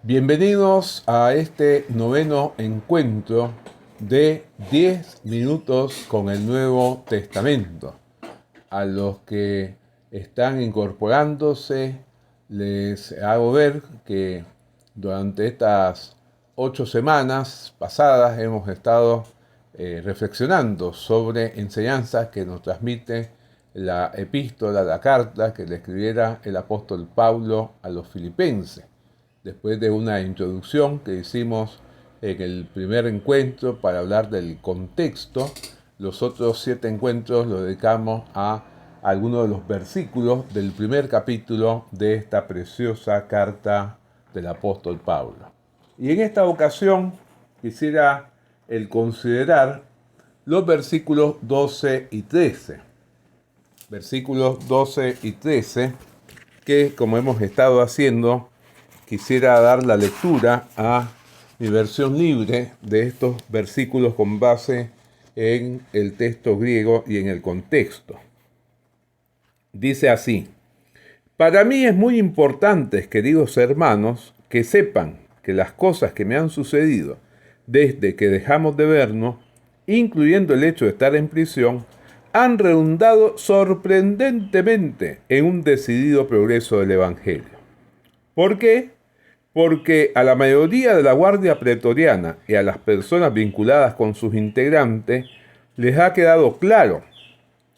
Bienvenidos a este noveno encuentro de 10 minutos con el Nuevo Testamento. A los que están incorporándose, les hago ver que durante estas 8 semanas pasadas hemos estado reflexionando sobre enseñanzas que nos transmite la epístola, la carta que le escribiera el apóstol Pablo a los filipenses. Después de una introducción que hicimos en el primer encuentro para hablar del contexto, los otros 7 encuentros los dedicamos a algunos de los versículos del primer capítulo de esta preciosa carta del apóstol Pablo. Y en esta ocasión quisiera considerar los versículos 12 y 13. Versículos 12 y 13 que, como hemos estado haciendo, quisiera dar la lectura a mi versión libre de estos versículos con base en el texto griego y en el contexto. Dice así: para mí es muy importante, queridos hermanos, que sepan que las cosas que me han sucedido desde que dejamos de vernos, incluyendo el hecho de estar en prisión, han redundado sorprendentemente en un decidido progreso del Evangelio. ¿Por qué? Porque a la mayoría de la Guardia Pretoriana y a las personas vinculadas con sus integrantes les ha quedado claro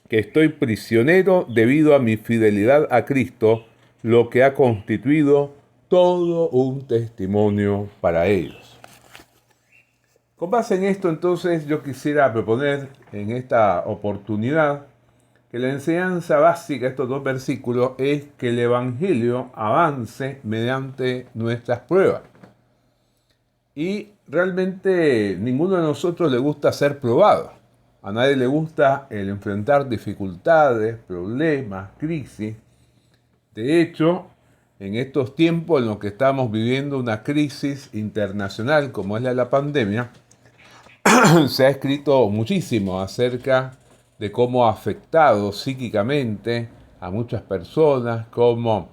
que estoy prisionero debido a mi fidelidad a Cristo, lo que ha constituido todo un testimonio para ellos. Con base en esto, entonces, yo quisiera proponer en esta oportunidad que la enseñanza básica de estos dos versículos es que el Evangelio avance mediante nuestras pruebas. Y realmente ninguno de nosotros le gusta ser probado. A nadie le gusta el enfrentar dificultades, problemas, crisis. De hecho, en estos tiempos en los que estamos viviendo una crisis internacional como es la de la pandemia, se ha escrito muchísimo acerca de cómo ha afectado psíquicamente a muchas personas, cómo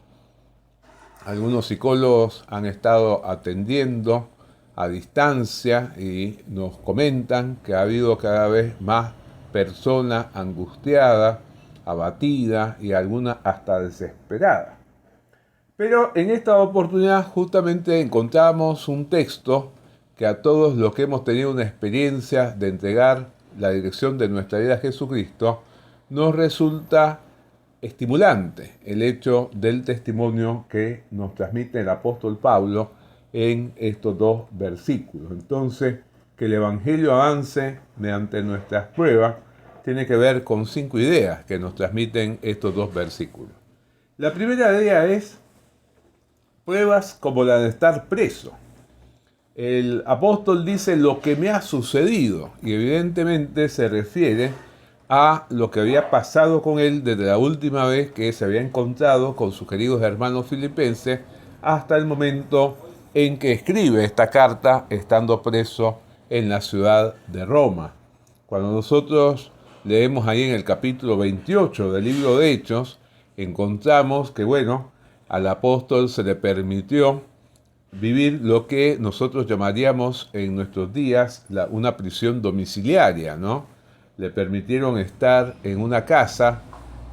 algunos psicólogos han estado atendiendo a distancia y nos comentan que ha habido cada vez más personas angustiadas, abatidas y algunas hasta desesperadas. Pero en esta oportunidad justamente encontramos un texto que a todos los que hemos tenido una experiencia de entregar la dirección de nuestra vida a Jesucristo, nos resulta estimulante el hecho del testimonio que nos transmite el apóstol Pablo en estos dos versículos. Entonces, que el Evangelio avance mediante nuestras pruebas tiene que ver con 5 ideas que nos transmiten estos dos versículos. La primera idea es pruebas como la de estar preso. El apóstol dice lo que me ha sucedido y evidentemente se refiere a lo que había pasado con él desde la última vez que se había encontrado con sus queridos hermanos filipenses hasta el momento en que escribe esta carta estando preso en la ciudad de Roma. Cuando nosotros leemos ahí en el capítulo 28 del libro de Hechos, encontramos que al apóstol se le permitió vivir lo que nosotros llamaríamos en nuestros días una prisión domiciliaria, ¿no? Le permitieron estar en una casa,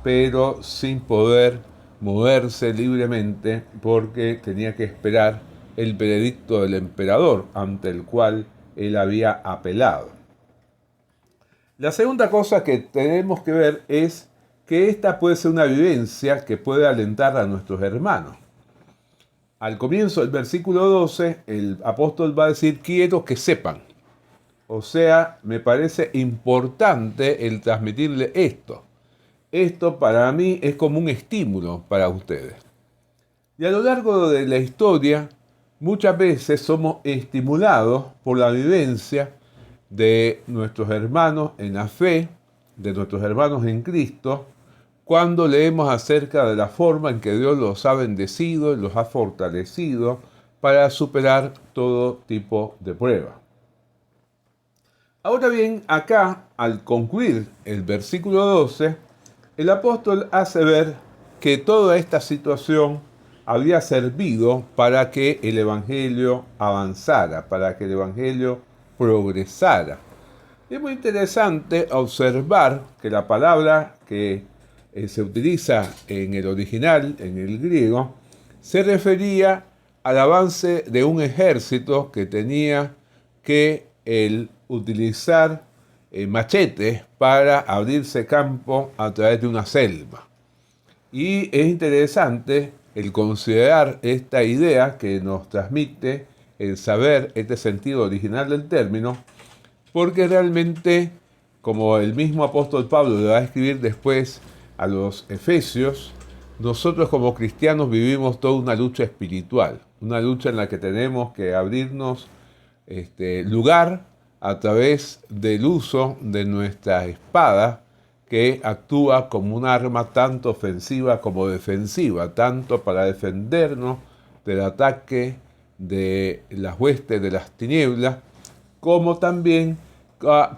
pero sin poder moverse libremente porque tenía que esperar el veredicto del emperador ante el cual él había apelado. La segunda cosa que tenemos que ver es que esta puede ser una vivencia que puede alentar a nuestros hermanos. Al comienzo del versículo 12, el apóstol va a decir, quiero que sepan. O sea, me parece importante el transmitirle esto. Esto para mí es como un estímulo para ustedes. Y a lo largo de la historia, muchas veces somos estimulados por la vivencia de nuestros hermanos en la fe, de nuestros hermanos en Cristo, cuando leemos acerca de la forma en que Dios los ha bendecido y los ha fortalecido para superar todo tipo de prueba. Ahora bien, acá, al concluir el versículo 12, el apóstol hace ver que toda esta situación había servido para que el Evangelio avanzara, para que el Evangelio progresara. Es muy interesante observar que la palabra que se utiliza en el original, en el griego, se refería al avance de un ejército que tenía que utilizar machetes para abrirse campo a través de una selva. Y es interesante el considerar esta idea que nos transmite el saber este sentido original del término, porque realmente, como el mismo apóstol Pablo le va a escribir después a los Efesios, nosotros como cristianos vivimos toda una lucha espiritual, una lucha en la que tenemos que abrirnos lugar a través del uso de nuestra espada, que actúa como un arma tanto ofensiva como defensiva, tanto para defendernos del ataque de las huestes de las tinieblas, como también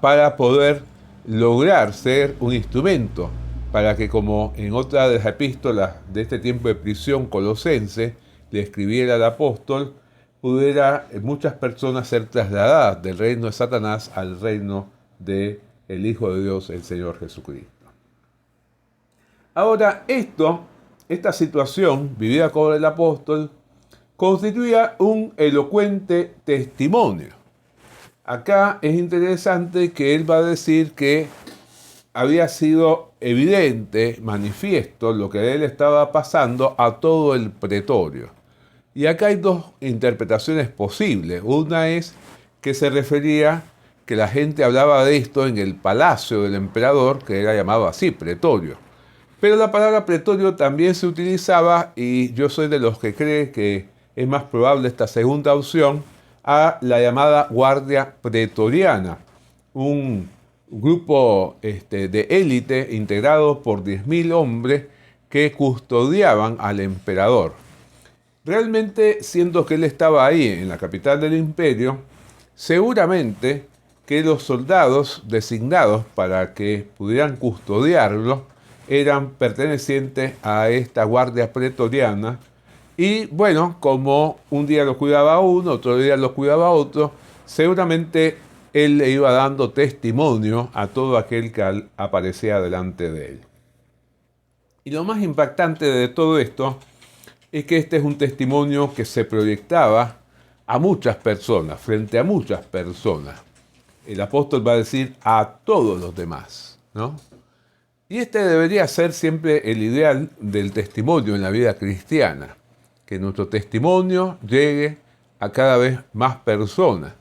para poder lograr ser un instrumento, para que, como en otra de las epístolas de este tiempo de prisión colosense le escribiera el apóstol, pudiera muchas personas ser trasladadas del reino de Satanás al reino del Hijo de Dios, el Señor Jesucristo. Ahora, esta situación vivida por el apóstol constituía un elocuente testimonio. Acá es interesante que él va a decir que había sido evidente, manifiesto, lo que él estaba pasando a todo el pretorio. Y acá hay dos interpretaciones posibles. Una es que se refería que la gente hablaba de esto en el palacio del emperador, que era llamado así, pretorio. Pero la palabra pretorio también se utilizaba, y yo soy de los que cree que es más probable esta segunda opción, a la llamada guardia pretoriana, un grupo de élite integrado por 10.000 hombres que custodiaban al emperador. Realmente, siendo que él estaba ahí en la capital del imperio, seguramente que los soldados designados para que pudieran custodiarlo eran pertenecientes a esta guardia pretoriana. Y bueno, como un día lo cuidaba uno, otro día lo cuidaba otro, seguramente él le iba dando testimonio a todo aquel que aparecía delante de él. Y lo más impactante de todo esto es que este es un testimonio que se proyectaba a muchas personas, frente a muchas personas. El apóstol va a decir a todos los demás, ¿no? Y este debería ser siempre el ideal del testimonio en la vida cristiana, que nuestro testimonio llegue a cada vez más personas,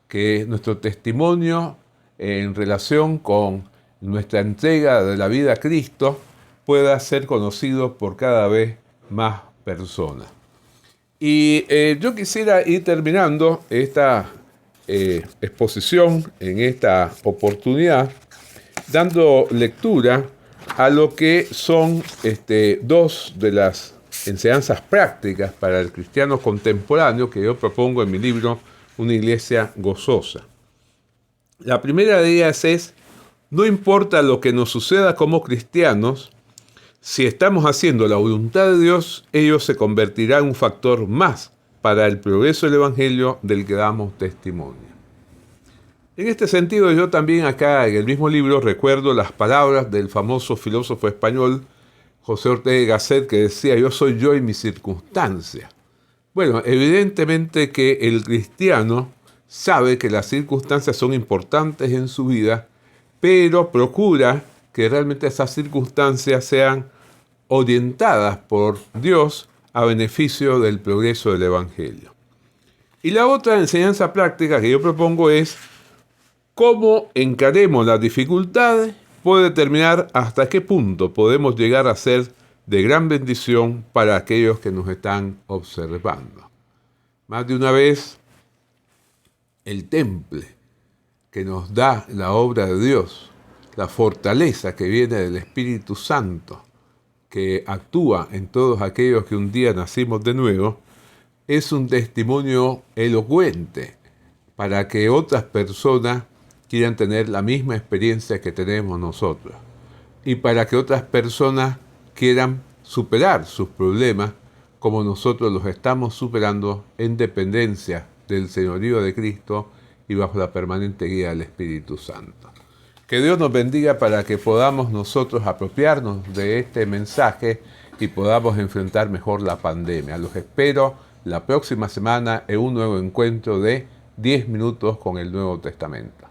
que nuestro testimonio en relación con nuestra entrega de la vida a Cristo pueda ser conocido por cada vez más personas. Y yo quisiera ir terminando esta exposición en esta oportunidad dando lectura a lo que son dos de las enseñanzas prácticas para el cristiano contemporáneo que yo propongo en mi libro Una iglesia gozosa. La primera de ellas es: no importa lo que nos suceda como cristianos, si estamos haciendo la voluntad de Dios, ello se convertirá en un factor más para el progreso del Evangelio del que damos testimonio. En este sentido, yo también acá en el mismo libro recuerdo las palabras del famoso filósofo español José Ortega y Gasset, que decía: yo soy yo y mis circunstancias. Bueno, evidentemente que el cristiano sabe que las circunstancias son importantes en su vida, pero procura que realmente esas circunstancias sean orientadas por Dios a beneficio del progreso del Evangelio. Y la otra enseñanza práctica que yo propongo es: cómo encaremos las dificultades puede determinar hasta qué punto podemos llegar a ser de gran bendición para aquellos que nos están observando. Más de una vez, el temple que nos da la obra de Dios, la fortaleza que viene del Espíritu Santo, que actúa en todos aquellos que un día nacimos de nuevo, es un testimonio elocuente para que otras personas quieran tener la misma experiencia que tenemos nosotros, y para que otras personas quieran superar sus problemas como nosotros los estamos superando en dependencia del señorío de Cristo y bajo la permanente guía del Espíritu Santo. Que Dios nos bendiga para que podamos nosotros apropiarnos de este mensaje y podamos enfrentar mejor la pandemia. Los espero la próxima semana en un nuevo encuentro de 10 minutos con el Nuevo Testamento.